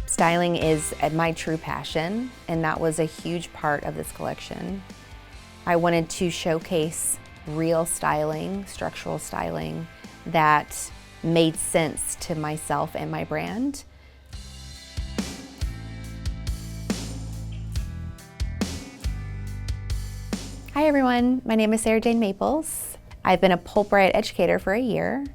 Styling is my true passion, and that was a huge part of this collection. I wanted to showcase real styling, structural styling, that made sense to myself and my brand. Hi everyone, my name is SarahJane Maples. I've been a Pulp Riot educator for a year.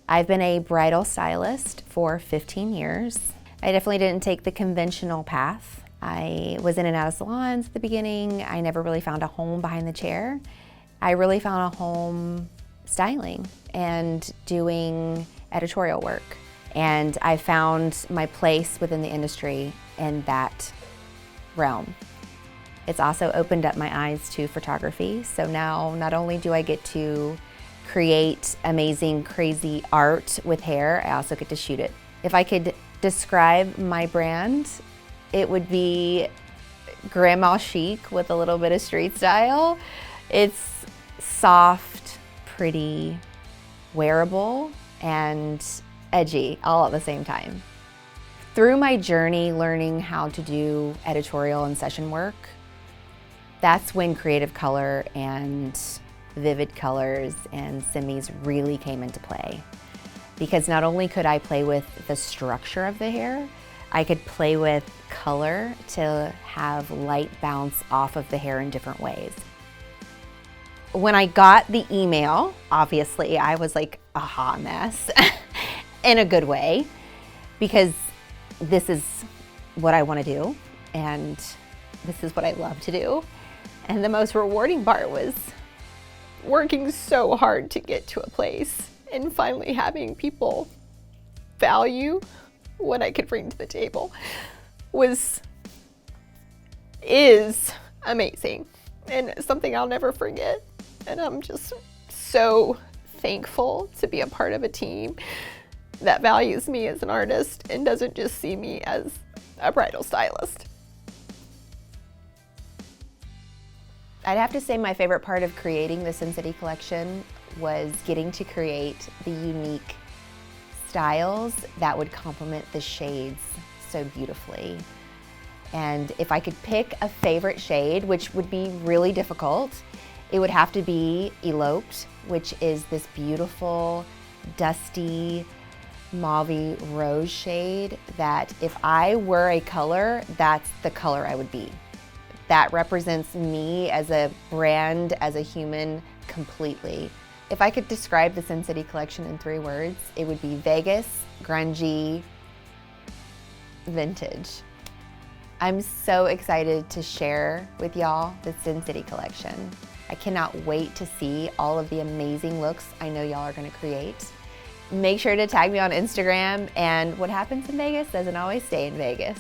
I've been a bridal stylist for 15 years. I definitely didn't take the conventional path. I was in and out of salons at the beginning. I never really found a home behind the chair. I really found a home styling and doing editorial work. And I found my place within the industry in that realm. It's also opened up my eyes to photography. So now not only do I get to create amazing, crazy art with hair, I also get to shoot it. If I could describe my brand, it would be grandma chic with a little bit of street style. It's soft, pretty, wearable, and edgy all at the same time. Through my journey learning how to do editorial and session work, that's when creative color and vivid colors and semis really came into play. Because not only could I play with the structure of the hair, I could play with color to have light bounce off of the hair in different ways. When I got the email, obviously I was like a hot mess in a good way, because this is what I want to do and this is what I love to do. And the most rewarding part was working so hard to get to a place and finally having people value what I could bring to the table is amazing and something I'll never forget. And I'm just so thankful to be a part of a team that values me as an artist and doesn't just see me as a bridal stylist. I'd have to say my favorite part of creating the Sin City collection was getting to create the unique styles that would complement the shades so beautifully. And if I could pick a favorite shade, which would be really difficult, it would have to be Eloped, which is this beautiful, dusty, mauve rose shade that if I were a color, that's the color I would be. That represents me as a brand, as a human, completely. If I could describe the Sin City collection in 3 words, it would be Vegas, grungy, vintage. I'm so excited to share with y'all the Sin City collection. I cannot wait to see all of the amazing looks I know y'all are gonna create. Make sure to tag me on Instagram, and what happens in Vegas doesn't always stay in Vegas.